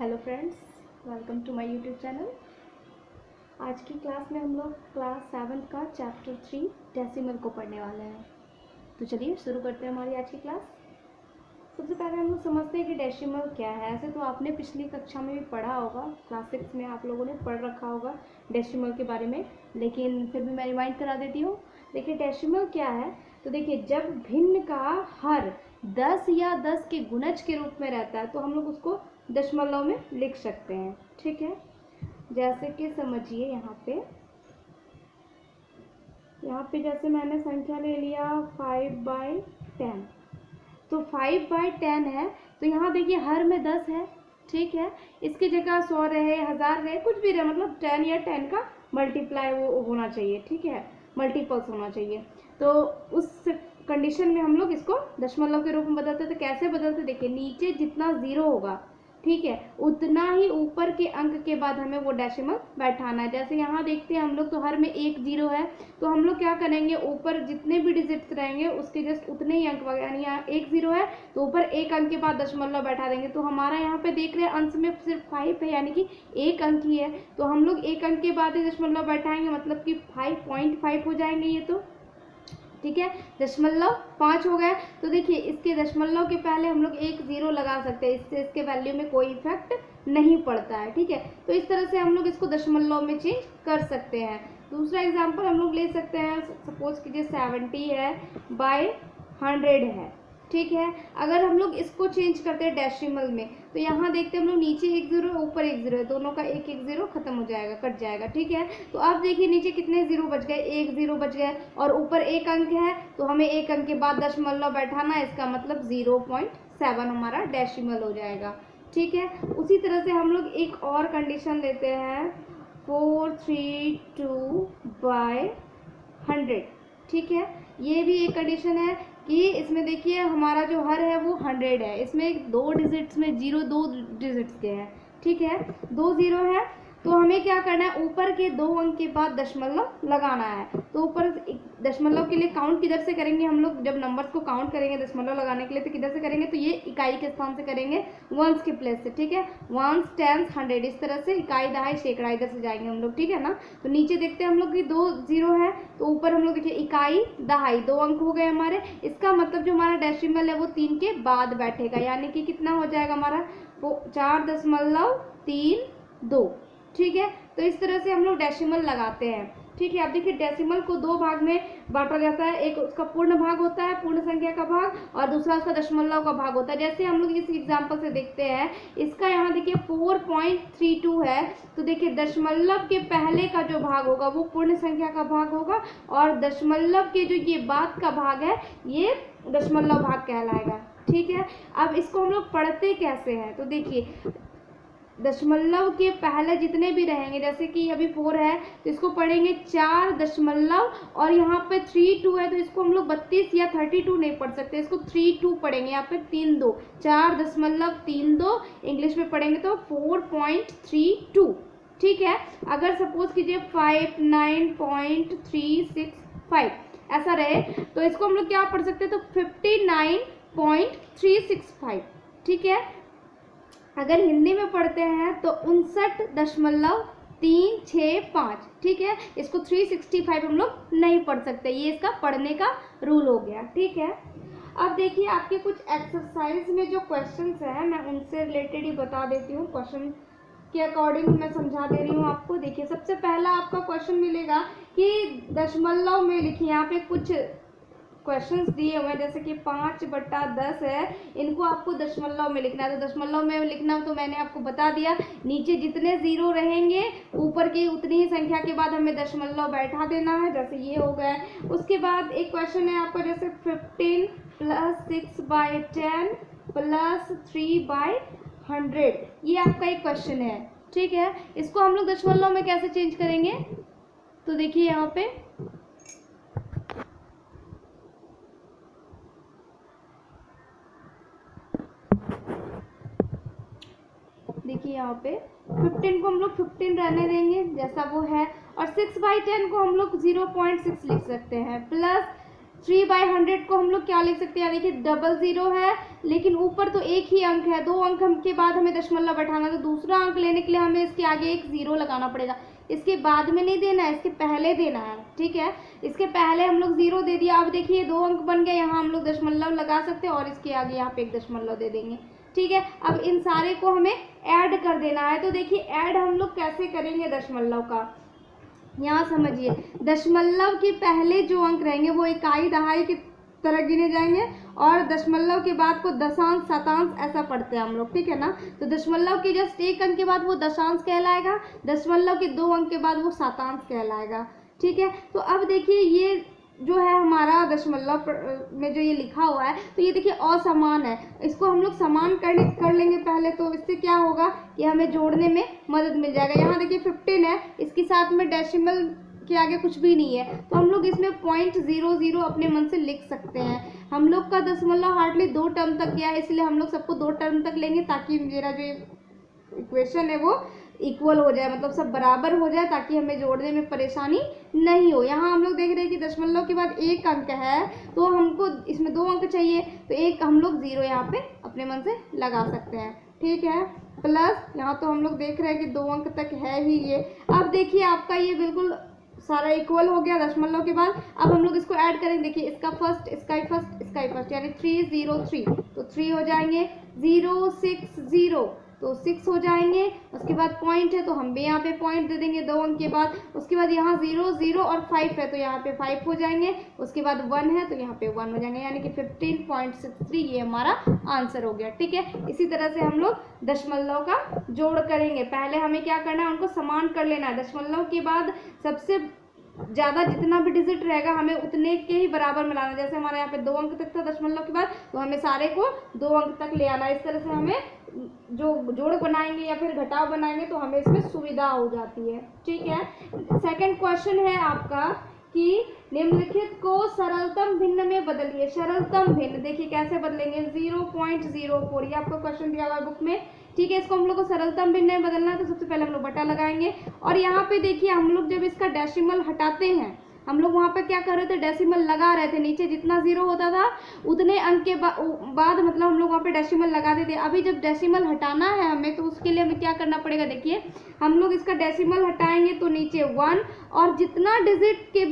Hello friends, welcome to my YouTube channel. आज की class में हम लोग क्लास 7 का चैप्टर 3 डेसिमल को पढ़ने वाले हैं। तो चलिए शुरू करते हैं हमारी आज की क्लास। सबसे पहले हम लोग समझते हैं कि डेसिमल क्या है। ऐसे तो आपने पिछली कक्षा में भी पढ़ा होगा, क्लास 6 में आप लोगों ने पढ़ रखा होगा डेसिमल के बारे में, लेकिन फिर भी मैं रिमाइंड करा देती हूँ। देखिए डेसिमल क्या है, तो देखिए जब भिन्न का हर 10 या 10 के गुणज के रूप में रहता है तो हम लोग उसको दशमलव में लिख सकते हैं। ठीक है, जैसे कि समझिए यहाँ पे जैसे मैंने संख्या ले लिया 5/10, तो 5/10 है, तो यहाँ देखिए हर में 10 है। ठीक है, इसकी जगह 100 रहे, 1000 रहे, कुछ भी रहे, मतलब 10 या 10 का मल्टीप्लाई वो होना चाहिए। ठीक है, मल्टीपल्स होना चाहिए। तो उस कंडीशन में हम लोग इसको दशमलव के रूप में बदलते। तो कैसे बदलते, देखिए नीचे जितना जीरो होगा, ठीक है, उतना ही ऊपर के अंक के बाद हमें वो डेसिमल बैठाना है। जैसे यहाँ देखते हैं हम लोग, तो हर में एक जीरो है, तो हम लोग क्या करेंगे, ऊपर जितने भी डिजिट्स रहेंगे उसके जस्ट उतने ही अंक, यानी यहाँ एक जीरो है तो ऊपर एक अंक के बाद दशमलव बैठा देंगे। तो हमारा यहाँ पे देख रहे हैं अंश में सिर्फ 5 है, यानी कि एक अंक ही है, तो हम लोग एक अंक के बाद ही दशमलव बैठाएंगे, मतलब कि 5.5 हो जाएंगे ये। तो ठीक है, दशमलव 5 हो गया। तो देखिए इसके दशमलव के पहले हम लोग एक जीरो लगा सकते हैं, इससे इसके वैल्यू में कोई इफेक्ट नहीं पड़ता है। ठीक है, तो इस तरह से हम लोग इसको दशमलव में चेंज कर सकते हैं। दूसरा एग्जांपल हम लोग ले सकते हैं, सपोज कीजिए 70 है बाय 100 है। ठीक है, अगर हम लोग इसको चेंज करते हैं डेसिमल में, तो यहाँ देखते हैं हम लोग नीचे एक जीरो ऊपर एक जीरो है, दोनों का एक एक जीरो खत्म हो जाएगा, कट जाएगा। ठीक है, तो अब देखिए नीचे कितने जीरो बच गए, एक जीरो बच गए, और ऊपर एक अंक है, तो हमें एक अंक के बाद दशमलव बैठाना है, इसका मतलब 0.7 हमारा डेसिमल हो जाएगा। ठीक है, उसी तरह से हम लोग एक और कंडीशन लेते हैं, 432/100। ठीक है, ये भी एक कंडीशन है कि इसमें देखिए हमारा जो हर है वो 100 है, इसमें दो डिजिट्स में जीरो, दो डिजिट्स के हैं। ठीक है, दो जीरो है, तो हमें क्या करना है, ऊपर के दो अंक के बाद दशमलव लगाना है। तो ऊपर दशमलव के लिए काउंट किधर से करेंगे हम लोग, जब नंबर्स को काउंट करेंगे दशमलव लगाने के लिए, तो किधर से करेंगे, तो ये इकाई के स्थान से करेंगे, वंस के प्लेस से। ठीक है, वंस, टेंस, 100, इस तरह से इकाई, दहाई, सैकड़ा इधर से जाएंगे हम लोग। ठीक है ना, तो नीचे देखते हैं हम लोग कि दो जीरो है, तो ऊपर हम लोग देखिए इकाई, दहाई, दो अंक हो गए हमारे। इसका मतलब जो हमारा डेसिमल है वो 3 के बाद बैठेगा, यानी कि कितना हो जाएगा हमारा, वो 4.32। ठीक है, तो इस तरह से हम लोग डेसिमल लगाते हैं। ठीक है, अब देखिए डेसिमल को दो भाग में बांटा जाता है, एक उसका पूर्ण भाग होता है, पूर्ण संख्या का भाग, और दूसरा उसका दशमलव का भाग होता है। जैसे हम लोग इस एग्जांपल से देखते हैं, इसका यहाँ देखिए 4.32 है, तो देखिए दशमलव के पहले का जो भाग होगा वो पूर्ण संख्या का भाग होगा, और दशमलव के जो ये बाद का भाग है ये दशमलव भाग कहलाएगा। ठीक है, अब इसको हम लोग पढ़ते कैसे हैं, तो देखिए दशमलव के पहले जितने भी रहेंगे, जैसे कि अभी 4 है तो इसको पढ़ेंगे 4 दशमलव, और यहाँ पे 32 है तो इसको हम लोग 32 या 32 नहीं पढ़ सकते, इसको 32 पढ़ेंगे। यहाँ पे 32, 4.32 इंग्लिश में पढ़ेंगे तो 4.32। ठीक है, अगर सपोज कीजिए 59.365 ऐसा रहे, तो इसको हम लोग क्या पढ़ सकते हैं, तो 59.365। ठीक है, अगर हिंदी में पढ़ते हैं तो 59.365। ठीक है, इसको 365 हम लोग नहीं पढ़ सकते, ये इसका पढ़ने का रूल हो गया। ठीक है, अब देखिए आपके कुछ एक्सरसाइज में जो क्वेश्चंस हैं मैं उनसे रिलेटेड ही बता देती हूँ, क्वेश्चन के अकॉर्डिंग मैं समझा दे रही हूँ आपको। देखिए सबसे पहला आपका क्वेश्चन मिलेगा कि दशमलव में लिखिए, यहाँ पे कुछ क्वेश्चंस दिए हुए हैं, जैसे कि 5/10 है, इनको आपको दशमलव में लिखना है। तो दशमलव में लिखना तो मैंने आपको बता दिया, नीचे जितने जीरो रहेंगे ऊपर की उतनी ही संख्या के बाद हमें दशमलव बैठा देना है, जैसे ये हो गया। उसके बाद एक क्वेश्चन है आपका, जैसे 15 + 6/10 + 3/100, ये आपका एक क्वेश्चन है। ठीक है, इसको हम लोग दशमलव में कैसे चेंज करेंगे, तो देखिए यहाँ पे देखिए यहाँ पे 15 को हम लोग 15 रहने देंगे जैसा वो है, और 6/10 को हम लोग 0.6 लिख सकते हैं, प्लस 3/100 को हम लोग क्या लिख सकते हैं, देखिए डबल ज़ीरो है लेकिन ऊपर तो एक ही अंक है, 2 अंक के बाद हमें दशमलव बैठाना, तो दूसरा अंक लेने के लिए हमें इसके आगे एक ज़ीरो लगाना पड़ेगा। इसके बाद में नहीं देना है, इसके पहले देना है, ठीक है। इसके पहले हम लोग ज़ीरो दे दिया। अब देखिए 2 अंक बन गए, यहाँ हम लोग दशमलव लगा सकते हैं और इसके आगे यहाँ पे एक दशमलव दे देंगे, ठीक है। अब इन सारे को हमें ऐड कर देना है। तो देखिए ऐड हम लोग कैसे करेंगे दशमलव का, यहाँ समझिए। दशमलव के पहले जो अंक रहेंगे वो इकाई दहाई की तरह गिने जाएंगे और दशमलव के बाद को दशांश शतांश ऐसा पढ़ते हैं हम लोग, ठीक है ना। तो दशमलव के जस्ट एक अंक के बाद वो दशांश कहलाएगा, दशमलव के 2 अंक के बाद वो शतांश कहलाएगा, ठीक है। तो अब देखिए ये जो है हमारा दशमलव में जो ये लिखा हुआ है, तो ये देखिए असमान है, इसको हम लोग समान कर लेंगे पहले। तो इससे क्या होगा कि हमें जोड़ने में मदद मिल जाएगा। यहाँ देखिए 15 है, इसके साथ में डेसिमल के आगे कुछ भी नहीं है, तो हम लोग इसमें 0.00 अपने मन से लिख सकते हैं। हम लोग का दशमलव हार्डली 2 टर्म तक गया है, इसलिए हम लोग सबको 2 टर्म तक लेंगे ताकि मेरा जो इक्वेशन है वो इक्वल हो जाए, मतलब सब बराबर हो जाए, ताकि हमें जोड़ने में परेशानी नहीं हो। यहाँ हम लोग देख रहे हैं कि दशमलव के बाद एक अंक है, तो हमको इसमें 2 अंक चाहिए, तो एक हम लोग ज़ीरो यहाँ पे अपने मन से लगा सकते हैं, ठीक है। प्लस यहाँ तो हम लोग देख रहे हैं कि 2 अंक तक है ही ये। अब देखिए आपका ये बिल्कुल सारा इक्वल हो गया दशमलव के बाद। अब हम लोग इसको ऐड करेंगे, देखिए इसका फर्स्ट, इसका ही फर्स्ट, इसका ही फर्स्ट, यानी 303, तो 3 हो जाएंगे, 060 तो 6 हो जाएंगे। उसके बाद पॉइंट है तो हम भी यहाँ पे पॉइंट दे देंगे 2 अंक के बाद। उसके बाद यहाँ 0 0 और 5 है तो यहाँ पे 5 हो जाएंगे। उसके बाद 1 है तो यहाँ पे 1 हो जाएंगे, यानी कि 15.63 ये हमारा आंसर हो गया, ठीक है। इसी तरह से हम लोग दशमलव का जोड़ करेंगे। पहले हमें क्या करना है, उनको समान कर लेना है। दशमलव के बाद सबसे ज़्यादा जितना भी डिजिट रहेगा हमें उतने के ही बराबर मिलाना। जैसे हमारे यहाँ पे 2 अंक तक था दशमलव के बाद, तो हमें सारे को 2 अंक तक ले आना। इस तरह से हमें जो जोड़ बनाएंगे या फिर घटाव बनाएंगे तो हमें इसमें सुविधा हो जाती है, ठीक है। सेकंड क्वेश्चन है आपका कि निम्नलिखित को सरलतम भिन्न में बदलिए। सरलतम भिन्न देखिए कैसे बदलेंगे, 0.04, ये आपको क्वेश्चन दिया हुआ है बुक में, ठीक है। इसको हम लोग को सरलतम भिन्न में बदलना है, तो सबसे पहले हम लोग बटा लगाएंगे। और यहाँ पे देखिए हम लोग जब इसका डेसिमल हटाते हैं, हम लोग वहाँ पर क्या कर रहे थे, डेसिमल लगा रहे थे। नीचे जितना 0 होता था उतने अंक के बाद मतलब हम लोग वहाँ पे डेसिमल लगा देते। अभी जब डेसिमल हटाना है हमें, तो उसके लिए हमें क्या करना पड़ेगा, देखिए हम लोग इसका डेसिमल हटाएंगे तो नीचे 1 और जितना डिजिट के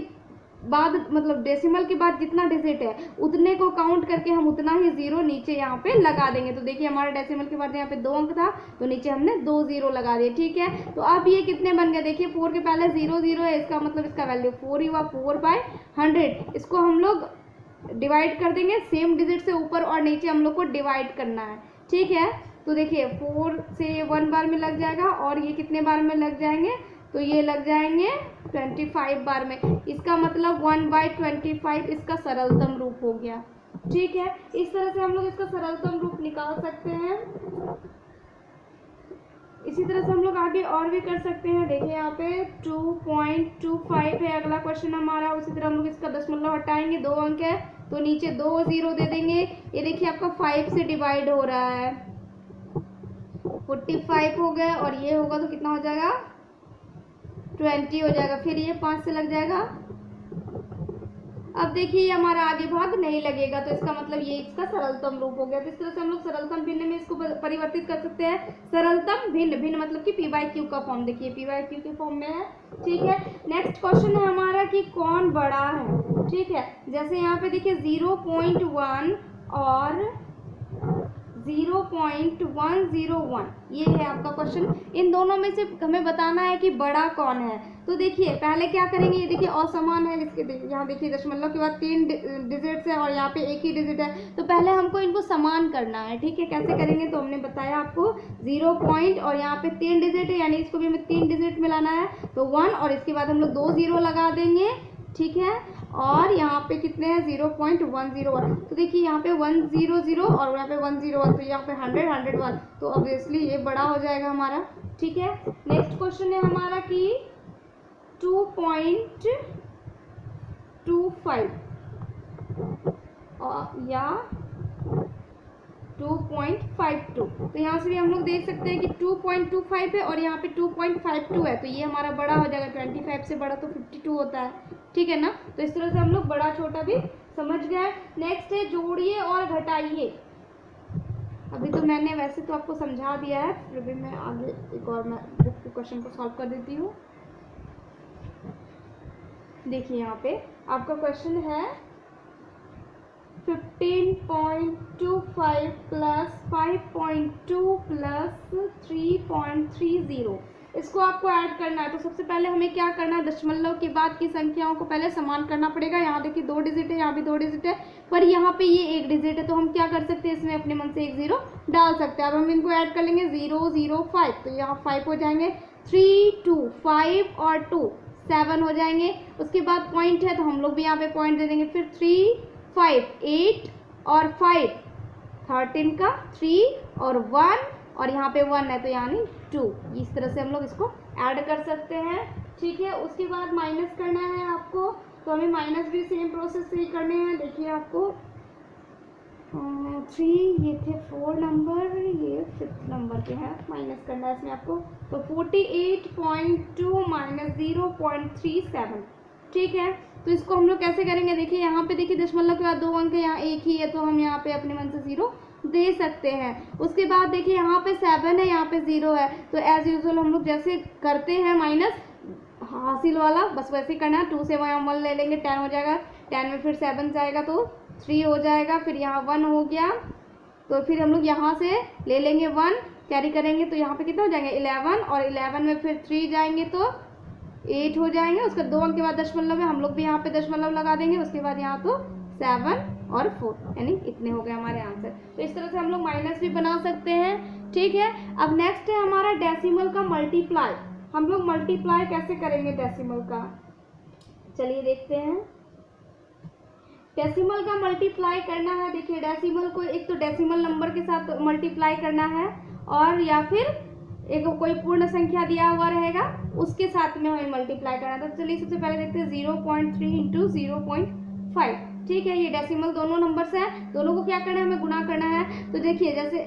बाद मतलब डेसिमल के बाद जितना डिजिट है उतने को काउंट करके हम उतना ही 0 नीचे यहाँ पे लगा देंगे। तो देखिए हमारा डेसिमल के बाद यहाँ पे 2 अंक था तो नीचे हमने 2 0 लगा दिए, ठीक है। तो अब ये कितने बन गए, देखिए 4 के पहले 0 0 है, इसका मतलब इसका वैल्यू 4 ही हुआ, 4/100। इसको हम लोग डिवाइड कर देंगे, सेम डिजिट से ऊपर और नीचे हम लोग को डिवाइड करना है, ठीक है। तो देखिए 4 से 1 बार में लग जाएगा और ये कितने बार में लग जाएंगे, तो ये लग जाएंगे 25 बार में। इसका मतलब 1/25 इसका सरलतम रूप हो गया, ठीक है। इस तरह से हम लोग इसका सरलतम रूप निकाल सकते हैं। इसी तरह से हम लोग आगे और भी कर सकते हैं। देखिए यहाँ पे 2.25 है अगला क्वेश्चन हमारा। उसी तरह हम लोग इसका दशमलव हटाएंगे, 2 अंक है तो नीचे 2 0 दे देंगे। ये देखिए आपका 5 से डिवाइड हो रहा है, 45 हो गया और ये होगा तो कितना हो जाएगा, 20 हो जाएगा। फिर ये 5 से लग जाएगा। अब देखिए ये हमारा आगे भाग नहीं लगेगा, तो इसका मतलब ये इसका सरलतम रूप हो गया। तो इस तरह से हम लोग सरलतम भिन्न में इसको परिवर्तित कर सकते हैं। सरलतम भिन्न, भिन्न मतलब कि p/q का फॉर्म, देखिए p/q के फॉर्म में है, ठीक है। नेक्स्ट क्वेश्चन है हमारा कि कौन बड़ा है, ठीक है। जैसे यहाँ पे देखिए 0.1 और 0.101 ये है आपका क्वेश्चन। इन दोनों में से हमें बताना है कि बड़ा कौन है। तो देखिए पहले क्या करेंगे, ये देखिए असमान है, इसके यहाँ देखिए दशमलव के बाद 3 डिजिट्स है और यहाँ पे एक ही डिजिट है, तो पहले हमको इनको समान करना है, ठीक है। कैसे करेंगे, तो हमने बताया आपको 0 पॉइंट और यहाँ पे 3 डिजिट है, यानी इसको भी हमें 3 डिजिट मिलाना है, तो 1 और इसके बाद हम लोग 2 0 लगा देंगे, ठीक है। और यहाँ पे कितने हैं, 0.101, तो देखिए यहाँ पे 100 और यहाँ पे 101, तो यहाँ पे 100 101, तो ऑब्वियसली ये बड़ा हो जाएगा हमारा, ठीक है। नेक्स्ट क्वेश्चन है हमारा कि 2.25 या 2.52, तो यहाँ से भी हम लोग देख सकते हैं कि 2.25 है और यहाँ पे 2.52 है, तो ये हमारा बड़ा हो जाएगा। 25 से बड़ा तो 52 होता है, ठीक है ना। तो इस तरह से हम लोग बड़ा छोटा भी समझ गए। नेक्स्ट है जोड़िए और घटाइए। अभी तो मैंने वैसे तो आपको समझा दिया है, फिर भी मैं आगे एक और मैं बुक क्वेश्चन को सॉल्व कर देती हूँ। देखिए यहाँ पे आपका क्वेश्चन है 15.25 प्लस 5.2 प्लस 3.30, इसको आपको ऐड करना है। तो सबसे पहले हमें क्या करना है, दशमलव के बाद की संख्याओं को पहले समान करना पड़ेगा। यहाँ देखिए 2 डिजिट है, यहाँ भी 2 डिजिट है, पर यहाँ पे ये 1 डिजिट है, तो हम क्या कर सकते हैं, इसमें अपने मन से 1 0 डाल सकते हैं। अब हम इनको ऐड कर लेंगे 0 0 5, तो यहाँ 5 हो जाएंगे, 3 2 5 और 2 7 हो जाएंगे। उसके बाद पॉइंट है तो हम लोग भी यहाँ पे पॉइंट दे देंगे, फिर 3 5 8 और 5 13 का 3 और 1 और यहाँ पे 1 है तो यानी 2। इस तरह से हम लोग इसको ऐड कर सकते हैं, ठीक है। उसके बाद माइनस करना है आपको, तो हमें माइनस भी सेम प्रोसेस से ही करने हैं। देखिए आपको 3 ये थे 4 नंबर, ये 5th नंबर के हैं, माइनस करना है इसमें आपको। तो 48.2 माइनस 0.37, ठीक है। तो इसको हम लोग कैसे करेंगे, देखिए यहाँ पे देखिए दशमलव के बाद 2 अंक है, यहाँ 1 ही है, तो हम यहाँ पे अपने मन से 0 दे सकते हैं। उसके बाद देखिए यहाँ पे 7 है, यहाँ पे 0 है, तो एज यूजुअल हम लोग जैसे करते हैं माइनस हासिल वाला, बस वैसे ही करना है। 2 से 1 ले लेंगे, 10 हो जाएगा, 10 में फिर 7 जाएगा तो 3 हो जाएगा, फिर यहाँ 1 हो गया, तो फिर हम लोग यहाँ से ले लेंगे 1 कैरी करेंगे, तो यहाँ पे कितना हो जाएंगे 11, और 11 में फिर 3 जाएंगे तो 8 हो जाएंगे। उसका 2 अंक के बाद दशमलव है, हम लोग भी यहाँ पे दशमलव लगा देंगे। उसके बाद यहाँ तो 7 और 4, यानी इतने हो गए हमारे आंसर। तो इस तरह से हम लोग माइनस भी बना सकते हैं, ठीक है। अब नेक्स्ट है हमारा डेसिमल का मल्टीप्लाई। हम लोग मल्टीप्लाई कैसे करेंगे डेसिमल का, चलिए देखते हैं। डेसिमल का मल्टीप्लाई करना है, देखिए डेसिमल को एक तो डेसिमल नंबर के साथ मल्टीप्लाई करना है, और या फिर एक कोई पूर्ण संख्या दिया हुआ रहेगा उसके साथ में हमें मल्टीप्लाई करना है। तो चलिए सबसे पहले देखते हैं 0.3 इंटू 0.5, ठीक है। ये डेसिमल दोनों नंबर्स हैं, दोनों को क्या करना है, हमें गुना करना है। तो देखिए जैसे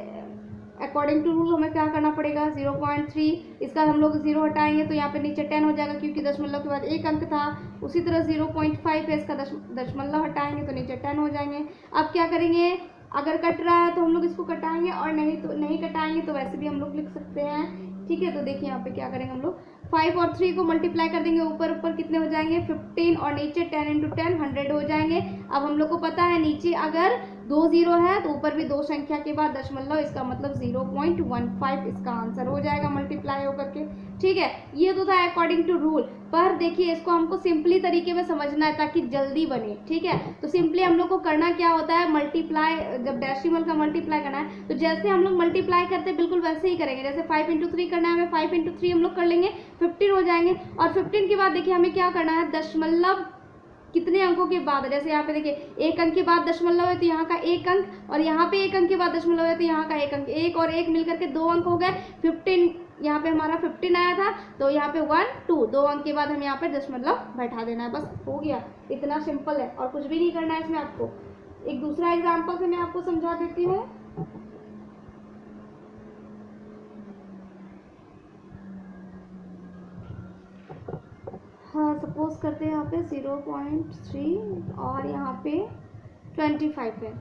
अकॉर्डिंग टू रूल हमें क्या करना पड़ेगा, 0.3 इसका हम लोग 0 हटाएंगे तो यहाँ पे नीचे 10 हो जाएगा, क्योंकि दशमलव के बाद 1 अंक था। उसी तरह 0.5 है, इसका दशमलव हटाएंगे तो नीचे 10 हो जाएंगे। अब क्या करेंगे, अगर कट रहा है तो हम लोग इसको कटाएंगे, और नहीं तो नहीं कटाएंगे तो वैसे भी हम लोग लिख सकते हैं, ठीक है। तो देखिए यहाँ पे क्या करेंगे, हम लोग 5 और 3 को मल्टीप्लाई कर देंगे, ऊपर ऊपर कितने हो जाएंगे 15, और नीचे 10 इंटू 10 100 हो जाएंगे। अब हम लोग को पता है नीचे अगर 2 0 है तो ऊपर भी 2 संख्या के बाद दशमलव, इसका मतलब 0.15 इसका आंसर हो जाएगा मल्टीप्लाई होकर के, ठीक है। ये तो था अकॉर्डिंग टू रूल, पर देखिए इसको हमको सिंपली तरीके में समझना है ताकि जल्दी बने, ठीक है। तो सिंपली हम लोग को करना क्या होता है, मल्टीप्लाई जब डेसिमल का मल्टीप्लाई करना है तो जैसे हम लोग मल्टीप्लाई करते हैं बिल्कुल वैसे ही करेंगे। जैसे 5 इंटू 3 करना है हमें, 5 इंटू 3 हम लोग कर लेंगे, 15 हो जाएंगे। और 15 के बाद देखिए हमें क्या करना है, दशमलव कितने अंकों के बाद, जैसे यहाँ पे देखिए 1 अंक के बाद दशमलव है तो यहाँ का 1 अंक, और यहाँ पे 1 अंक के बाद दशमलव है तो यहाँ का 1 अंक, 1 और 1 मिलकर के 2 अंक हो गए। 15 यहाँ पे हमारा 15 आया था, तो यहाँ पे 1 2 2 अंक के बाद हमें यहाँ पे दशमलव बैठा देना है, बस हो गया। इतना सिंपल है और कुछ भी नहीं करना है इसमें आपको। एक दूसरा एग्जाम्पल से मैं आपको समझा देती हूँ। हाँ सपोज करते हैं यहाँ पे 0.3 और यहाँ पे 25 है,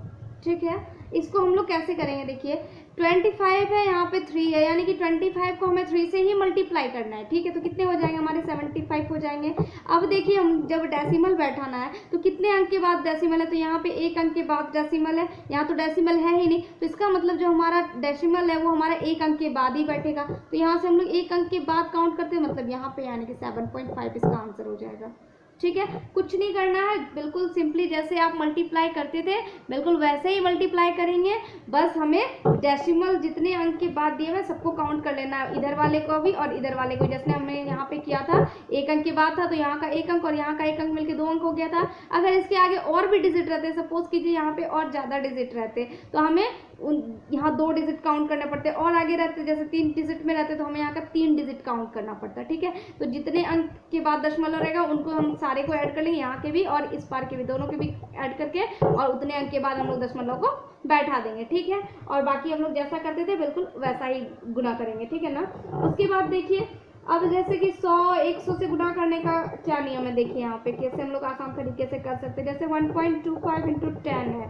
ठीक है। इसको हम लोग कैसे करेंगे, देखिए 25 है, यहाँ पे 3 है, यानी कि 25 को हमें 3 से ही मल्टीप्लाई करना है, ठीक है। तो कितने हो जाएंगे हमारे 75 हो जाएंगे। अब देखिए हम जब डेसिमल बैठाना है तो कितने अंक के बाद डेसिमल है, तो यहाँ पे 1 अंक के बाद डेसिमल है, यहाँ तो डेसिमल है ही नहीं, तो इसका मतलब जो हमारा डेसिमल है वो हमारा 1 अंक के बाद ही बैठेगा। तो यहाँ से हम लोग 1 अंक के बाद काउंट करते हैं, मतलब यहाँ पे यानी कि 7.5 इसका आंसर हो जाएगा, ठीक है। कुछ नहीं करना है, बिल्कुल सिंपली जैसे आप मल्टीप्लाई करते थे बिल्कुल वैसे ही मल्टीप्लाई करेंगे। बस हमें डेसिमल जितने अंक के बाद दिए हुए सबको काउंट कर लेना है, इधर वाले को भी और इधर वाले को। जैसे हमने यहाँ पे किया था 1 अंक के बाद था तो यहाँ का 1 अंक और यहाँ का 1 अंक मिलकर 2 अंक हो गया था। अगर इसके आगे और भी डिजिट रहते, सपोज कीजिए यहाँ पे और ज़्यादा डिजिट रहते तो हमें यहाँ 2 डिजिट काउंट करने पड़ते, और आगे रहते जैसे 3 डिजिट में रहते तो हमें यहाँ का 3 डिजिट काउंट करना पड़ता, ठीक है। तो जितने अंक के बाद दशमलव रहेगा उनको हम सारे को ऐड कर लेंगे, यहाँ के भी और इस पार के भी, दोनों के भी ऐड करके, और उतने अंक के बाद हम लोग दशमलव को बैठा देंगे, ठीक है। और बाकी हम लोग जैसा करते थे बिल्कुल वैसा ही गुना करेंगे, ठीक है ना। उसके बाद देखिए अब जैसे कि 100 100 से गुना करने का क्या नियम है, देखिए यहाँ पे कैसे हम लोग आसान तरीके से कर सकते हैं। जैसे 1.25 इंटू 10 है,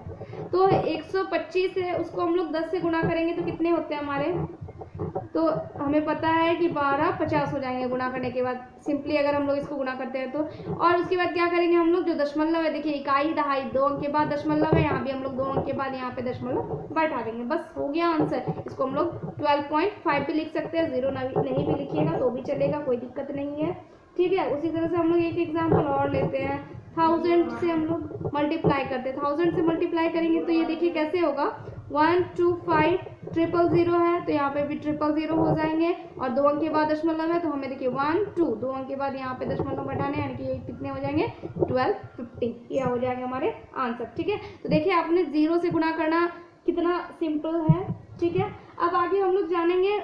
तो 125 है, उसको हम लोग 10 से गुना करेंगे तो कितने होते हैं हमारे, तो हमें पता है कि 12 50 हो जाएंगे गुना करने के बाद, सिंपली अगर हम लोग इसको गुना करते हैं तो। और उसके बाद क्या करेंगे हम लोग, जो दशमलव है देखिए इकाई दहाई 2 अंक के बाद दशमलव है, यहाँ भी हम लोग 2 अंक के बाद यहाँ पे दशमलव बैठा देंगे, बस हो गया आंसर। इसको हम लोग 12.5 भी लिख सकते हैं, 0 नहीं भी लिखिएगा तो भी चलेगा, कोई दिक्कत नहीं है, ठीक है। उसी तरह से हम लोग एक एग्जाम्पल और लेते हैं, 1000 से हम लोग मल्टीप्लाई करते हैं, 1000 से मल्टीप्लाई करेंगे तो ये देखिए कैसे होगा, 125 000 है तो यहाँ पे भी 000 हो जाएंगे, और 2 अंक के बाद दशमलव है तो हमें देखिए 1 2 2 अंक के बाद यहाँ पे दशमलव बढ़ाने, यानी कि ये कितने हो जाएंगे 1250, यह हो जाएंगे हमारे आंसर, ठीक है। तो देखिए आपने 0 से गुना करना कितना सिंपल है, ठीक है। अब आगे हम लोग जानेंगे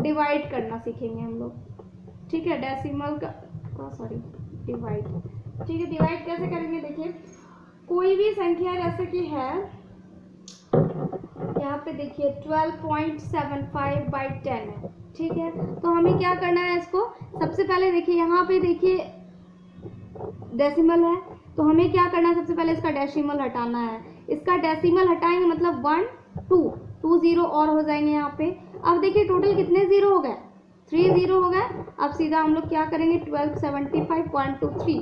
डिवाइड करना सीखेंगे हम लोग, ठीक है, डेसिमल का सॉरी डिवाइड, ठीक है। डिवाइड कैसे करेंगे, देखिए कोई भी संख्या जैसे कि है यहाँ पे देखिए 12.75 बाई 10 है, ठीक है। तो हमें क्या करना है, इसको सबसे पहले देखिए यहाँ पे देखिए डेसिमल है, तो हमें क्या करना है, सबसे पहले इसका डेसिमल हटाना है। इसका डेसिमल हटाएंगे मतलब 1 2 0 और हो जाएंगे यहाँ पे। अब देखिए टोटल कितने जीरो हो गए, 3 0 हो गए। अब सीधा हम लोग क्या करेंगे, 1275 1 2 3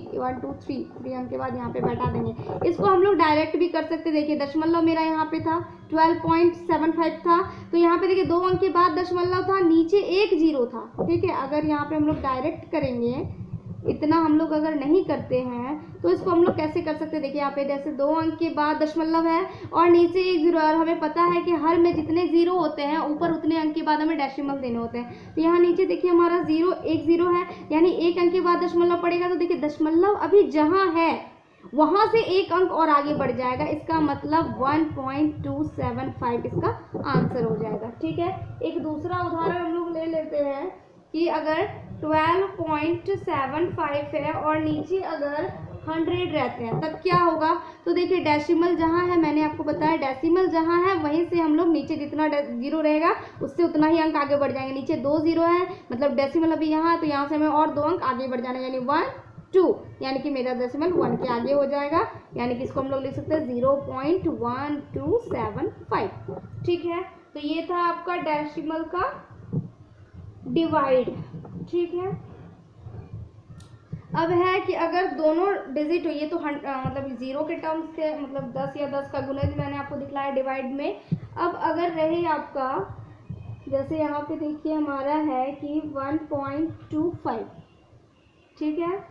3 अंक के बाद यहाँ पे बैठा देंगे। इसको हम लोग डायरेक्ट भी कर सकते, देखिए दशमलव मेरा यहाँ पे था 12.75 था, तो यहाँ पे देखिए 2 अंक के बाद दशमलव था, नीचे एक जीरो था, ठीक है। अगर यहाँ पे हम लोग डायरेक्ट करेंगे, इतना हम लोग अगर नहीं करते हैं तो इसको हम लोग कैसे कर सकते हैं, देखिए यहाँ पे जैसे 2 अंक के बाद दशमलव है और नीचे एक जीरो, और हमें पता है कि हर में जितने जीरो होते हैं ऊपर उतने अंक के बाद हमें डेसिमल देने होते हैं। तो यहाँ नीचे देखिए हमारा एक जीरो है, यानी एक अंक के बाद दशमलव पड़ेगा, तो देखिए दशमलव अभी जहाँ है वहां से एक अंक और आगे बढ़ जाएगा, इसका मतलब 1.275 इसका आंसर हो जाएगा, ठीक है। एक दूसरा उदाहरण हम लोग ले लेते हैं कि अगर 12.75 है और नीचे अगर 100 रहते हैं तब क्या होगा, तो देखिए डेसिमल जहाँ है, मैंने आपको बताया डेसिमल जहाँ है वहीं से हम लोग नीचे जितना जीरो रहेगा उससे उतना ही अंक आगे बढ़ जाएंगे। नीचे 2 जीरो है मतलब डेसिमल अभी यहाँ है, तो यहाँ से हमें और 2 अंक आगे बढ़ जाना है, यानी 1 2, यानी कि मेरा डेसिमल 1 के आगे हो जाएगा, यानी कि इसको हम लोग लिख सकते हैं 0.1275, ठीक है। तो ये था आपका डेसिमल का डिवाइड, ठीक है। अब है कि अगर दोनों डिजिट हो, ये तो मतलब 0 के टर्म्स से, मतलब 10 या 10 का गुणज मैंने आपको दिखलाया डिवाइड में। अब अगर रहे आपका, जैसे यहाँ पे देखिए हमारा है कि 1.25, ठीक है,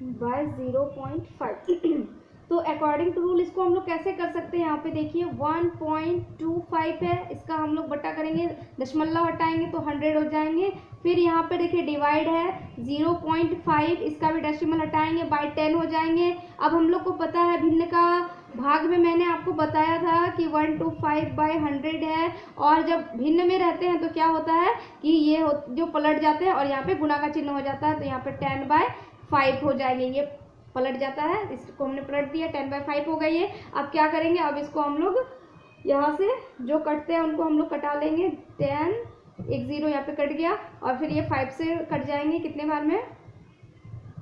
बाय 0.5 तो अकॉर्डिंग टू रूल इसको हम लोग कैसे कर सकते हैं, यहाँ पे देखिए 1.25 है, इसका हम लोग बट्टा करेंगे, दशमलव हटाएंगे तो 100 हो जाएंगे। फिर यहाँ पे देखिए डिवाइड है 0.5, इसका भी डेसिमल हटाएंगे, बाय 10 हो जाएंगे। अब हम लोग को पता है भिन्न का भाग में मैंने आपको बताया था कि 125 बाय 100 है, और जब भिन्न में रहते हैं तो क्या होता है कि ये जो पलट जाते हैं और यहाँ पे गुणा का चिन्ह हो जाता है, तो यहाँ पे 10/5 हो जाएंगे, ये पलट जाता है, इसको हमने पलट दिया, 10/5 हो गई है। अब क्या करेंगे, अब इसको हम लोग यहाँ से जो कटते हैं उनको हम लोग कटा लेंगे, 10 एक जीरो यहाँ पे कट गया, और फिर ये 5 से कट जाएंगे कितने बार में,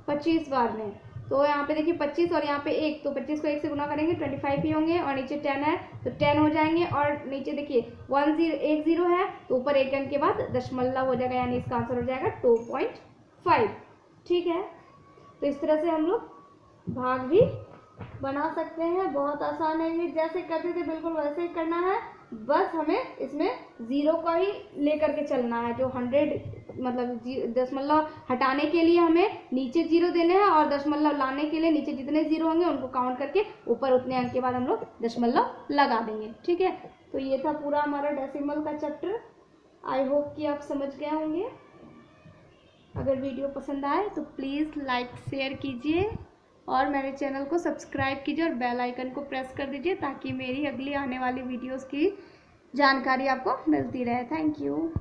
25 बार में। तो यहाँ पे देखिए 25 और यहाँ पे 1, तो 25 को 1 से गुना करेंगे 25 ही होंगे, और नीचे 10 है तो 10 हो जाएंगे, और नीचे देखिए 1 0 है तो ऊपर एक अंक के बाद दशमलव हो जाएगा, यानी इसका आंसर हो जाएगा 2.5, ठीक है। तो इस तरह से हम लोग भाग भी बना सकते हैं, बहुत आसान है ये, जैसे करते थे बिल्कुल वैसे ही करना है, बस हमें इसमें जीरो का ही लेकर के चलना है। जो 100 मतलब दशमलव हटाने के लिए हमें नीचे जीरो देने हैं, और दशमलव लाने के लिए नीचे जितने जीरो होंगे उनको काउंट करके ऊपर उतने अंक के बाद हम लोग दशमलव लगा देंगे, ठीक है। तो ये था पूरा हमारा डेसिमल का चैप्टर। आई होप कि आप समझ गए होंगे। अगर वीडियो पसंद आए तो प्लीज़ लाइक शेयर कीजिए और मेरे चैनल को सब्सक्राइब कीजिए और बेल आइकन को प्रेस कर दीजिए, ताकि मेरी अगली आने वाली वीडियोस की जानकारी आपको मिलती रहे। Thank you.